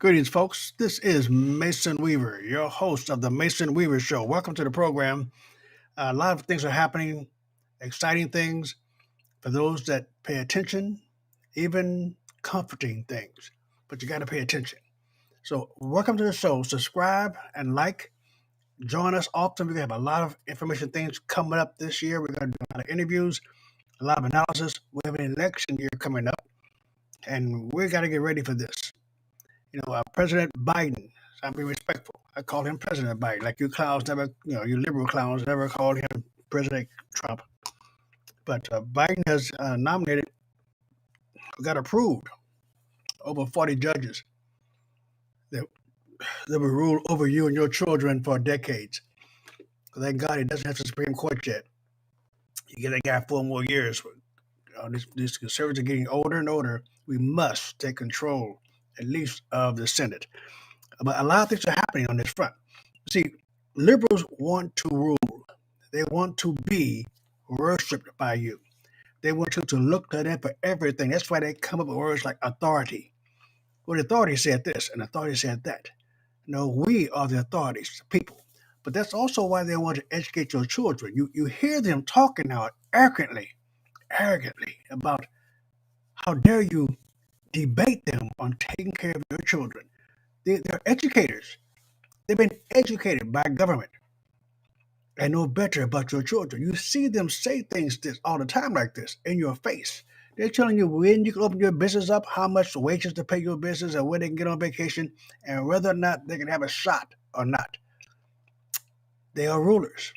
Greetings, folks. This is Mason Weaver, your host of the Mason Weaver Show. Welcome to the program. A lot of things are happening, exciting things for those that pay attention, even comforting things. But you got to pay attention. So, welcome to the show. Subscribe and like. Join us often. We have a lot of information things coming up this year. We're going to do a lot of interviews, a lot of analysis. We have an election year coming up, and we got to get ready for this. President Biden, I'm being respectful. I call him President Biden. Like you clowns never, you liberal clowns never called him President Trump. But Biden has got approved over 40 judges that, that will rule over you and your children for decades. Thank God he doesn't have the Supreme Court yet. You get that guy 4 more years. These conservatives are getting older and older. We must take control, at least, of the Senate. But a lot of things are happening on this front. See, liberals want to rule. They want to be worshipped by you. They want you to look to them for everything. That's why they come up with words like authority. Well, the authority said this and authority said that. No, we are the authorities, the people. But that's also why they want to educate your children. You hear them talking now arrogantly about how dare you debate them on taking care of your children. They're educators. They've been educated by government and know better about your children. You see them say things this all the time like this in your face. They're telling you when you can open your business up, how much wages to pay your business, and when they can get on vacation, and whether or not they can have a shot or not. They are rulers.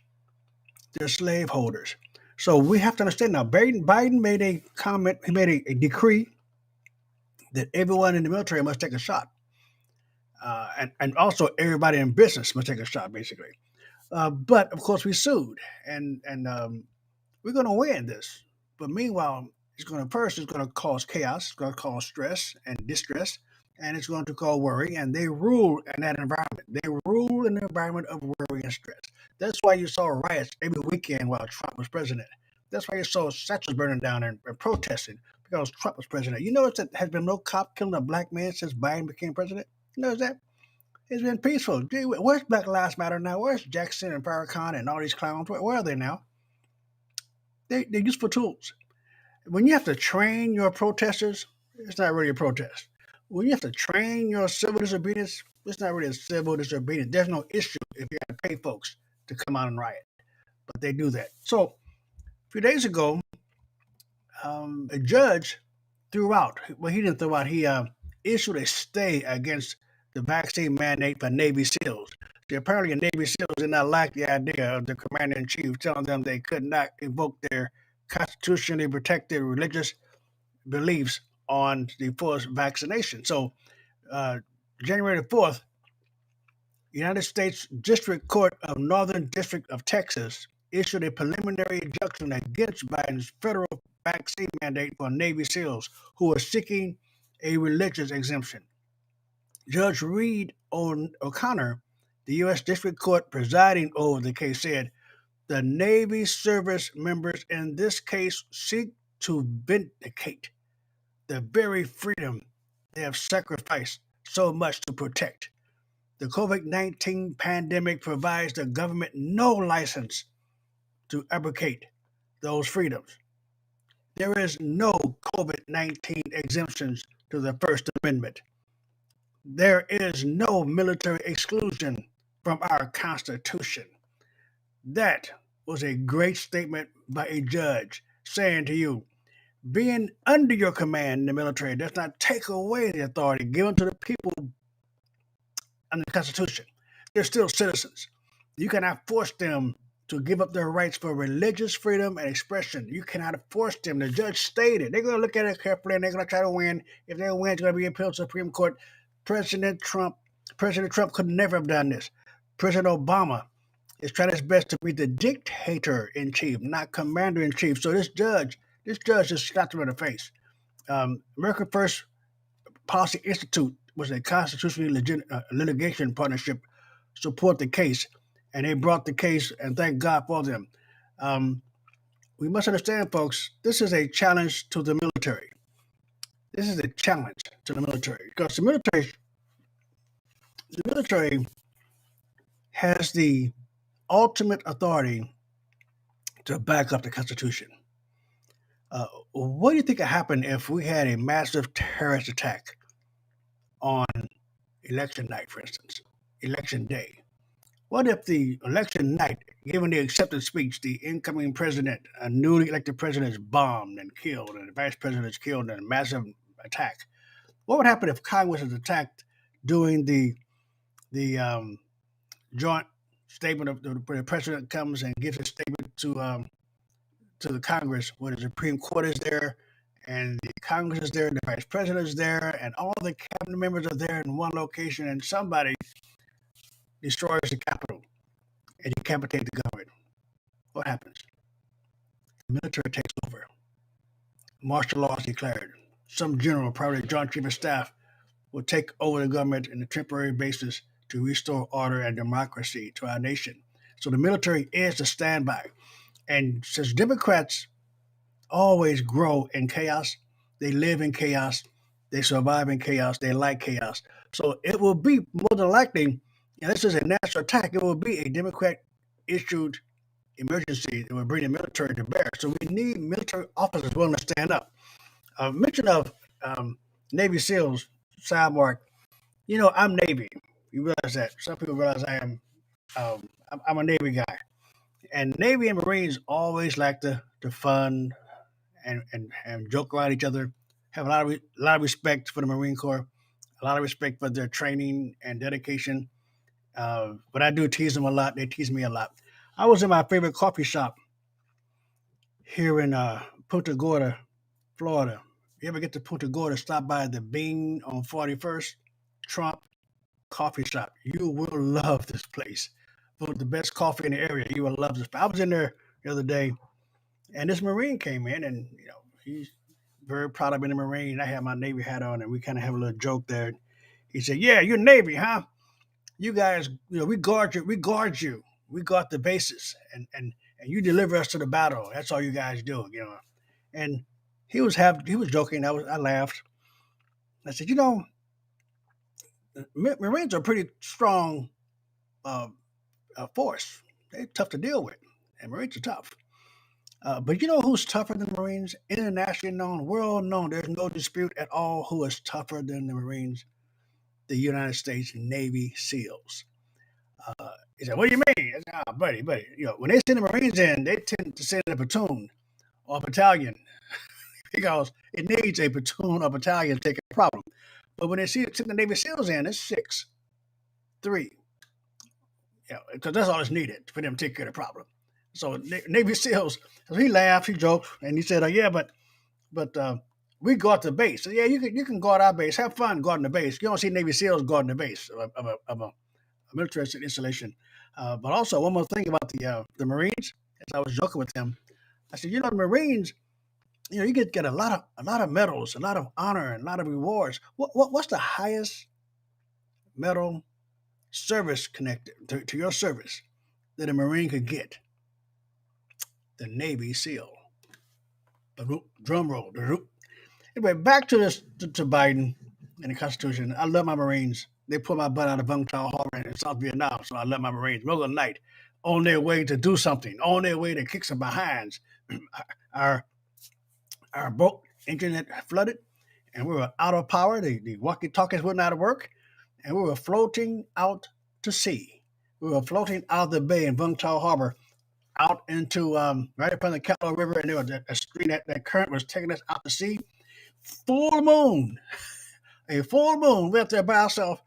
They're slave holders. So we have to understand now. Biden made a comment. He made a decree that everyone in the military must take a shot, and also everybody in business must take a shot, basically. But of course, we sued, and we're going to win this. But meanwhile, it's going to cause chaos, it's going to cause stress and distress, and it's going to cause worry. And they rule in that environment. They rule in the environment of worry and stress. That's why you saw riots every weekend while Trump was president. That's why you saw statues burning down and protesting because Trump was president. You notice that has been no cop killing a black man since Biden became president. You notice that? It's been peaceful. Gee, where's Black Lives Matter now? Where's Jackson and Farrakhan and all these clowns? Where are they now? They're useful tools. When you have to train your protesters, it's not really a protest. When you have to train your civil disobedience, it's not really a civil disobedience. There's no issue if you have to pay folks to come out and riot, but they do that. So a few days ago, a judge threw out. Well, he didn't throw out. He issued a stay against the vaccine mandate for Navy SEALs. See, apparently, the Navy SEALs did not like the idea of the commander in chief telling them they could not invoke their constitutionally protected religious beliefs on the forced vaccination. So, January the 4th, United States District Court of Northern District of Texas issued a preliminary injunction against Biden's federal vaccine mandate for Navy SEALs who are seeking a religious exemption. Judge Reed O'Connor, the U.S. District Court presiding over the case, said the Navy service members in this case seek to vindicate the very freedom they have sacrificed so much to protect. The COVID-19 pandemic provides the government no license to abrogate those freedoms. There is no COVID-19 exemptions to the First Amendment. There is no military exclusion from our Constitution. That was a great statement by a judge saying to you, being under your command in the military does not take away the authority given to the people under the Constitution. They're still citizens. You cannot force them to give up their rights for religious freedom and expression. You cannot force them. The judge stated they're going to look at it carefully and they're going to try to win. If they win, it's going to be appealed to the Supreme Court. President Trump could never have done this. President Obama is trying his best to be the dictator in chief, not commander in chief. So this judge just slapped him in the face. American First Policy Institute was a constitutionally litigation partnership support the case, and they brought the case, and thank God for them. We must understand, folks, this is a challenge to the military. This is a challenge to the military because the military The military has the ultimate authority to back up the Constitution. What do you think would happen if we had a massive terrorist attack on election night, for instance, election day? What if the election night, given the acceptance speech, the incoming president, a newly elected president, is bombed and killed, and the vice president is killed in a massive attack? What would happen if Congress is attacked during the joint statement of where the president comes and gives a statement to the Congress, where the Supreme Court is there, and the Congress is there, and the Vice President is there, and all the cabinet members are there in one location, and somebody destroys the Capitol and decapitates the government. What happens? The military takes over. Martial law is declared. Some general, probably Joint Chief of Staff, will take over the government on a temporary basis to restore order and democracy to our nation. So the military is the standby. And since Democrats always grow in chaos. They live in chaos. They survive in chaos. They like chaos. So it will be more than likely, and this is a national attack, it will be a Democrat issued emergency that will bring the military to bear. So we need military officers willing to stand up. Mention of Navy SEALs, sidebar. I'm Navy. You realize that. Some people realize I'm a Navy guy. And Navy and Marines always like to fun and joke around each other. Have a lot of respect for the Marine Corps, a lot of respect for their training and dedication. But I do tease them a lot. They tease me a lot. I was in my favorite coffee shop here in Punta Gorda, Florida. If you ever get to Punta Gorda, stop by the Bean on 41st Trump Coffee Shop. You will love this place. For the best coffee in the area, you will love this. I was in there the other day, and this Marine came in, and he's very proud of being a Marine. I had my Navy hat on, and we kind of have a little joke there. He said, "Yeah, you're Navy, huh? You guys, we guard you. We guard you. We guard the bases, and you deliver us to the battle. That's all you guys do." And he was joking. I laughed. I said, Marines are a pretty strong uh, force. They're tough to deal with, and Marines are tough. But you know who's tougher than the Marines? Internationally known, world known. There's no dispute at all who is tougher than the Marines. The United States Navy SEALs. He said, "What do you mean?" I said, buddy. When they send the Marines in, they tend to send a platoon or a battalion because it needs a platoon or battalion to take a problem. But when they send the Navy SEALs in, it's 6, 3. Because that's all that's needed for them to take care of the problem. So Navy SEALs, so he laughed, he joked, and he said, "Yeah, but we guard the base. So yeah, you can guard our base. Have fun guarding the base. You don't see Navy SEAls guarding the base of a military installation." But also one more thing about the Marines. As I was joking with them, I said, the Marines, you get a lot of medals, a lot of honor, and a lot of rewards. What's the highest medal service connected to your service that a Marine could get? The Navy SEAL. Drum roll. Anyway, back to this to Biden and the Constitution. I love my Marines. They put my butt out of Vung Tau Harbor in South Vietnam, so I love my Marines. Middle of the night, on their way to do something, on their way to kick some behinds. our our boat internet flooded, and we were out of power. The walkie-talkies wouldn't out of work, and we were floating out to sea. We were floating out of the bay in Vung Tau Harbor out into right up on the Capitol River, and there was a stream that current was taking us out to sea. Full moon, a full moon. We up there by ourselves,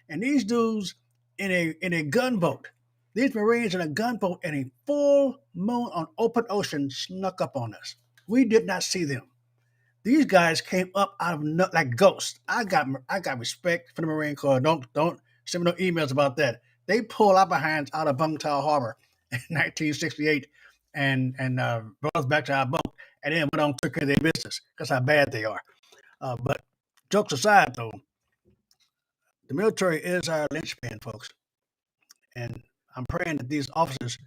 and these dudes in a gunboat. These Marines in a gunboat in a full moon on open ocean snuck up on us. We did not see them. These guys came up out of like ghosts. I got respect for the Marine Corps. Don't send me no emails about that. They pulled our behinds out of Vung Tau Harbor in 1968 and brought us back to our boat, and then went on took care of their business. That's how bad they are. But jokes aside, though, the military is our linchpin, folks, and I'm praying that these officers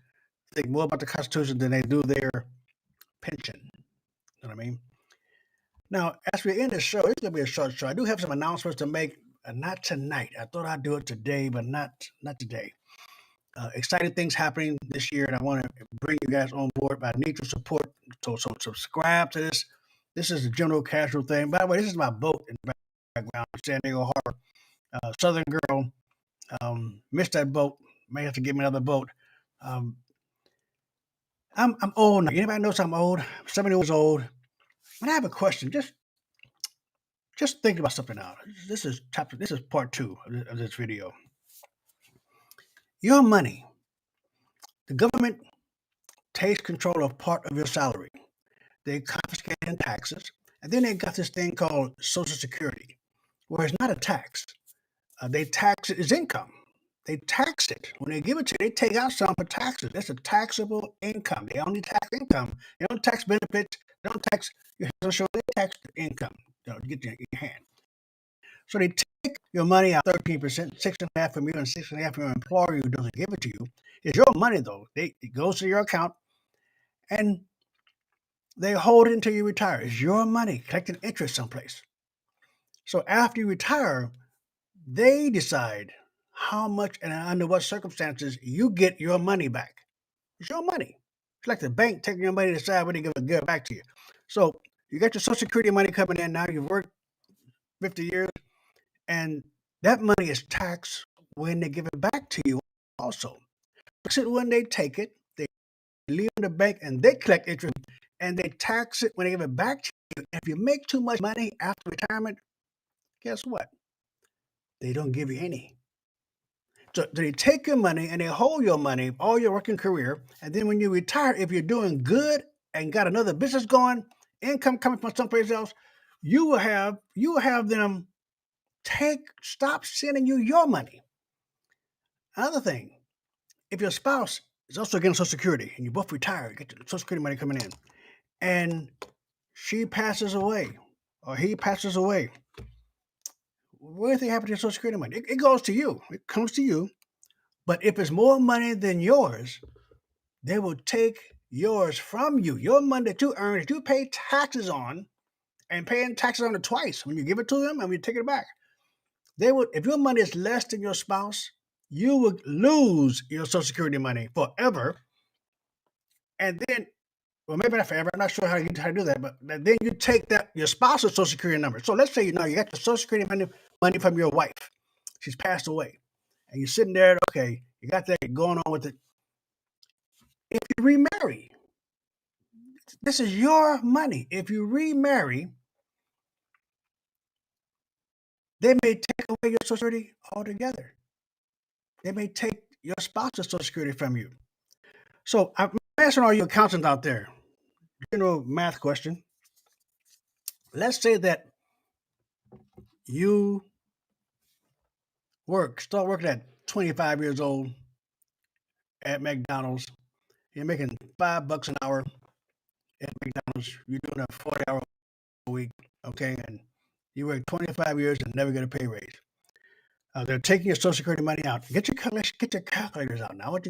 think more about the Constitution than they do their pension. You know what I mean? Now, as we end this show, it's going to be a short show. I do have some announcements to make not tonight. I thought I'd do it today, but not today. Exciting things happening this year, and I want to bring you guys on board. But I need your support. So subscribe to this. This is a general casual thing. By the way, this is my boat in the background, San Diego Harbor. Southern Girl. Missed that boat. May have to get me another boat. Um, I'm old now. Anybody knows I'm old? 70 years old. And I have a question. Just think about something now. This is part 2 of this video. Your money. The government takes control of part of your salary. They confiscate in taxes, and then they got this thing called Social Security, where it's not a tax. They tax it as income. They tax it. When they give it to you, they take out some for taxes. That's a taxable income. They only tax income. They don't tax benefits. They don't tax your health insurance. They tax the income. You get in your hand. So they take your money out 13%, 6.5% from you, and 6.5% from your employer who doesn't give it to you. It's your money though. It goes to your account, and they hold it until you retire. It's your money collecting interest someplace. So after you retire, they decide how much and under what circumstances you get your money back. It's your money. It's like the bank taking your money to decide when they give it back to you. So you got your Social Security money coming in now. You've worked 50 years, and that money is taxed when they give it back to you also. So when they take it, they leave it in the bank and they collect interest, and they tax it when they give it back to you. If you make too much money after retirement, guess what? They don't give you any. So they take your money and they hold your money all your working career, and then when you retire, if you're doing good and got another business going, income coming from someplace else, you will have them stop sending you your money. Another thing, if your spouse is also getting Social Security and you both retire, you get the Social Security money coming in, and she passes away or he passes away, what do you think happens to your Social Security money? It goes to you. It comes to you. But if it's more money than yours, they will take yours from you. Your money that you earn, that you pay taxes on, and paying taxes on it twice when you give it to them and when you take it back. They would, if your money is less than your spouse, you would lose your Social Security money forever. And then, well, maybe not forever. I'm not sure how you do that, but then you take your spouse's Social Security number. So let's say you got your Social Security money from your wife. She's passed away, and you're sitting there. Okay, you got that going on with it. If you remarry, this is your money. If you remarry, they may take away your Social Security altogether. They may take your spouse's Social Security from you. So I'm asking all you accountants out there, general math question. Let's say that you start working at 25 years old at McDonald's. You're making $5 an hour at McDonald's. You're doing a 40-hour week, okay? And you work 25 years and never get a pay raise. They're taking your Social Security money out. Get your calculators out now. I want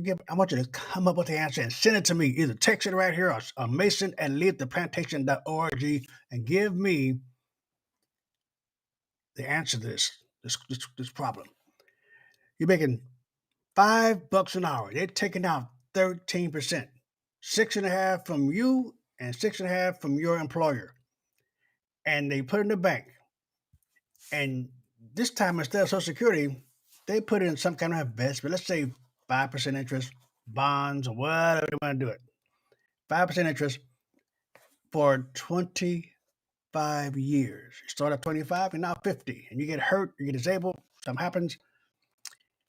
you to come up with the answer and send it to me. Either text it right here or Mason at leadtheplantation.org and give me the answer to this problem. You're making $5 an hour. They're taking out 13%, 6.5% from you and 6.5% from your employer, and they put it in the bank. And this time, instead of Social Security, they put it in some kind of investment. Let's say 5% interest, bonds, or whatever they want to do it. 5% interest for 25 years. You start at 25, and now 50, and you get hurt, you get disabled, something happens.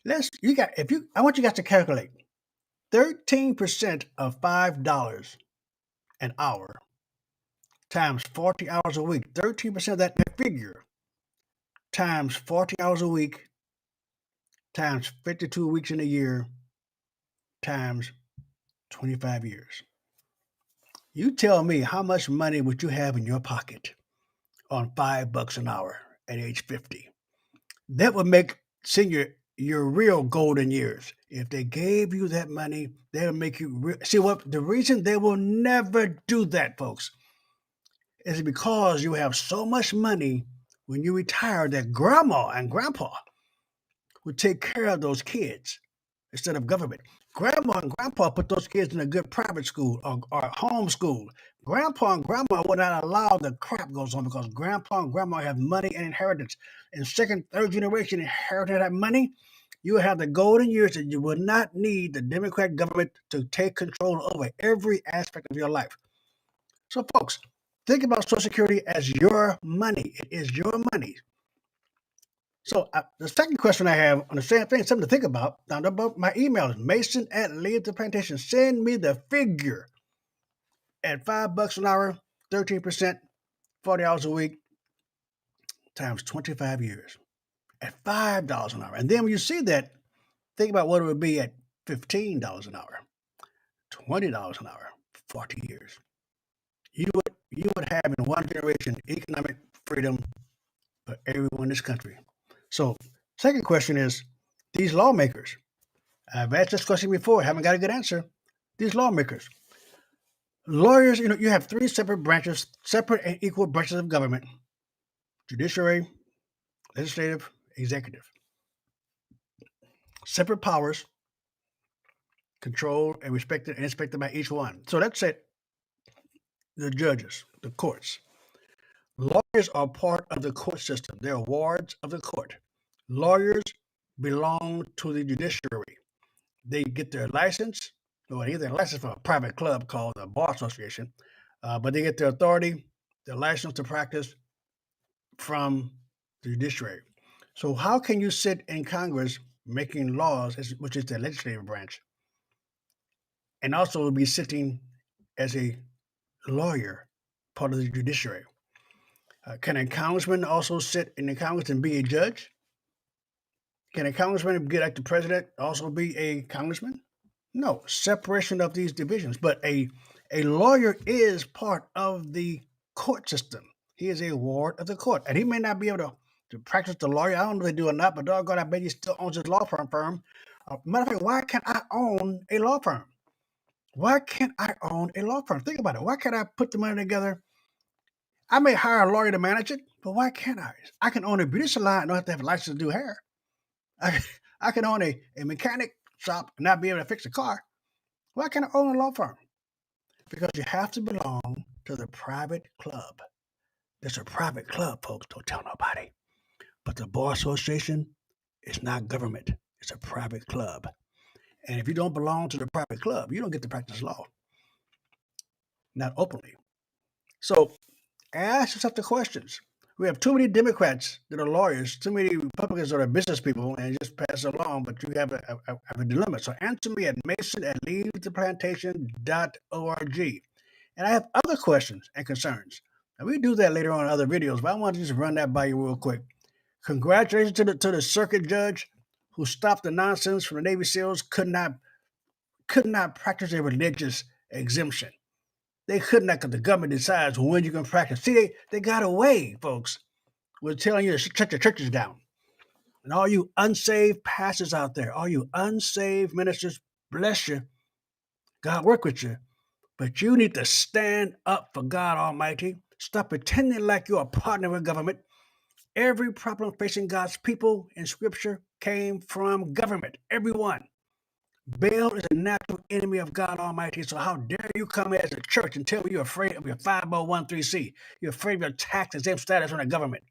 I want you guys to calculate 13% of $5 an hour times 40 hours a week. 13% of that figure times 40 hours a week times 52 weeks in a year times 25 years. You tell me, how much money would you have in your pocket on $5 an hour at age 50? That would make senior your real golden years. If they gave you that money, they'll make you see what the reason they will never do that, folks, is because you have so much money when you retire, that grandma and grandpa would take care of those kids instead of government. Grandma and grandpa put those kids in a good private school or home school. Grandpa and grandma would not allow the crap goes on because grandpa and grandma have money and inheritance. And second, third generation inherited that money. You will have the golden years that you will not need the Democrat government to take control over every aspect of your life. So, folks, think about Social Security as your money. It is your money. So the second question I have on the same thing, something to think about. Now, about my email is Mason at Leave the Plantation. Send me the figure at $5 an hour, 13%, 40 hours a week, times 25 years at $5 an hour. And then when you see that, think about what it would be at $15 an hour, $20 an hour, 40 years. You would have in one generation economic freedom for everyone in this country. So, second question is these lawmakers. I've asked this question before, haven't got a good answer. These lawmakers, lawyers, you have three separate branches, separate and equal branches of government: judiciary, legislative, executive. Separate powers, controlled and respected and inspected by each one. So that's it. The judges, the courts. Lawyers are part of the court system. They're wards of the court. Lawyers belong to the judiciary. They get their license, or they get their license from a private club called the Bar Association, but they get their authority, their license to practice from the judiciary. So how can you sit in Congress making laws, which is the legislative branch, and also be sitting as a lawyer, part of the judiciary? Can a congressman also sit in the Congress and be a judge? Can a congressman get like the president also be a congressman? No, separation of these divisions. But a lawyer is part of the court system. He is a ward of the court. And he may not be able to practice the lawyer. I don't know if they do or not, but doggone, I bet he still owns his law firm. Matter of fact, why can't I own a law firm? Why can't I own a law firm? Think about it. Why can't I put the money together? I may hire a lawyer to manage it, but why can't I? I can own a beauty salon and don't have to have a license to do hair. I can own a mechanic shop and not be able to fix a car. Why can't I own a law firm? Because you have to belong to the private club. It's a private club, folks. Don't tell nobody. But the Bar Association is not government. It's a private club. And if you don't belong to the private club, you don't get to practice law. Not openly. So ask yourself the questions. We have too many Democrats that are lawyers, too many Republicans that are business people, and just pass it along, but you have a dilemma. So answer me at mason at leavetheplantation.org. And I have other questions and concerns. And we do that later on in other videos, but I want to just run that by you real quick. Congratulations to the circuit judge who stopped the nonsense from the Navy SEALs, could not practice a religious exemption. They could not, because the government decides when you can practice. See, they got away, folks, with telling you to shut your churches down. And all you unsaved pastors out there, all you unsaved ministers, bless you. God work with you. But you need to stand up for God Almighty. Stop pretending like you're a partner with government. Every problem facing God's people in Scripture came from government. Everyone. Baal is a natural enemy of God Almighty, so how dare you come as a church and tell me you're afraid of your 501c? You're afraid of your tax exempt status from the government.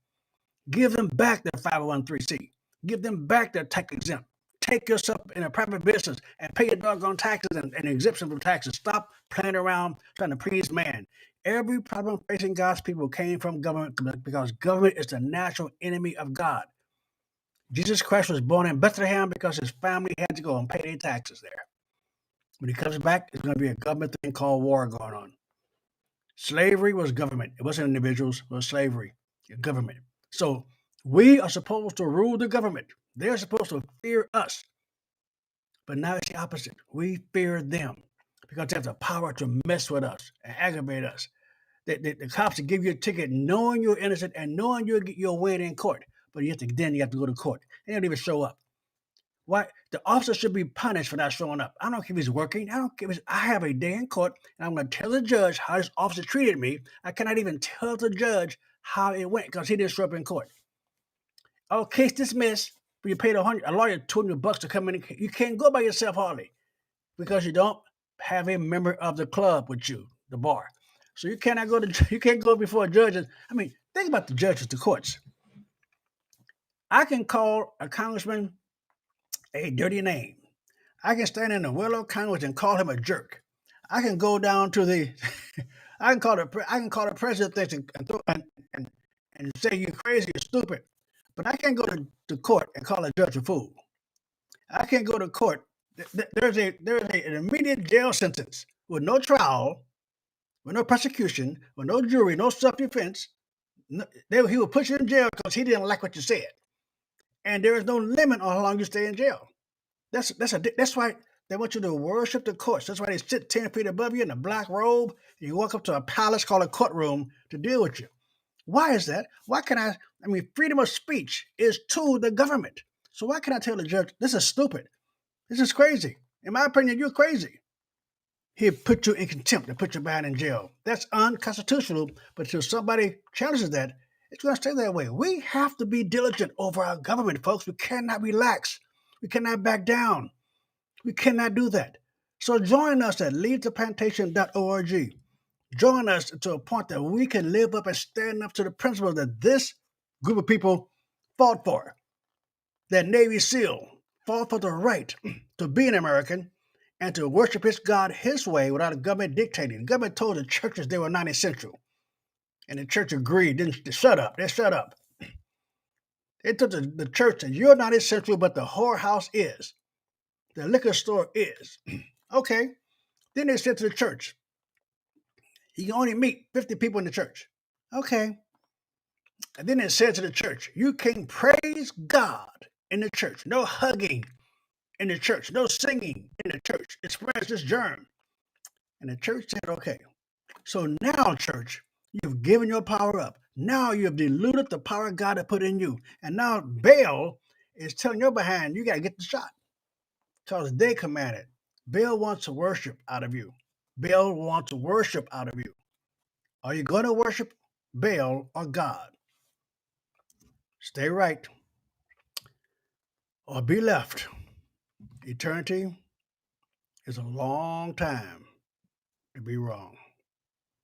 Give them back their 501c. Give them back their tax exempt. Take yourself in a private business and pay your doggone taxes and exemption from taxes. Stop playing around trying to please man. Every problem facing God's people came from government because government is the natural enemy of God. Jesus Christ was born in Bethlehem because his family had to go and pay their taxes there. When he comes back, there's going to be a government thing called war going on. Slavery was government. It wasn't individuals. It was slavery. Government. So we are supposed to rule the government. They're supposed to fear us. But now it's the opposite. We fear them because they have the power to mess with us and aggravate us. The cops will give you a ticket knowing you're innocent and knowing you'll win in court. But you have to go to court. They don't even show up. Why? The officer should be punished for not showing up. I don't care if he's working. I don't care I have a day in court, and I'm going to tell the judge how this officer treated me. I cannot even tell the judge how it went because he didn't show up in court. Oh, case dismissed. But you paid a lawyer $200 to come in. You can't go by yourself hardly because you don't have a member of the club with you, the bar. So you cannot go to you can't go before judges. I mean, think about the judges, the courts. I can call a congressman a dirty name. I can stand in the Willow Congress and call him a jerk. I can go down to the I can call the president things and, and say you're crazy or stupid. But I can't go to court and call a judge a fool. I can't go to court. There's an immediate jail sentence with no trial, with no prosecution, with no jury, no self defense. No, he will put you in jail because he didn't like what you said, and there is no limit on how long you stay in jail. That's why they want you to worship the courts. That's why they sit 10 feet above you in a black robe. And you walk up to a palace called a courtroom to deal with you. Why is that? Why can I mean, freedom of speech is to the government. So why can I tell the judge, this is stupid? This is crazy. In my opinion, you're crazy. He'll put you in contempt and put you behind in jail. That's unconstitutional. But until somebody challenges that, it's going to stay that way. We have to be diligent over our government, folks. We cannot relax. We cannot back down. We cannot do that. So join us at leavetheplantation.org. Join us to a point that we can live up and stand up to the principles that this group of people fought for. That Navy SEAL fought for the right to be an American and to worship his God his way without a government dictating. The government told the churches they were not essential. And the church agreed. They shut up. They shut up. They told the church that you're not essential, but the whorehouse is. The liquor store is. Okay. Then they said to the church, you can only meet 50 people in the church. Okay. And then it said to the church, you can praise God in the church. No hugging in the church. No singing in the church. It spreads this germ. And the church said, okay. So now, church, you've given your power up. Now you have diluted the power of God that put in you. And now Baal is telling your behind, you got to get the shot. Because they commanded. Baal wants to worship out of you. Baal wants to worship out of you. Are you going to worship Baal or God? Stay right or be left. Eternity is a long time to be wrong.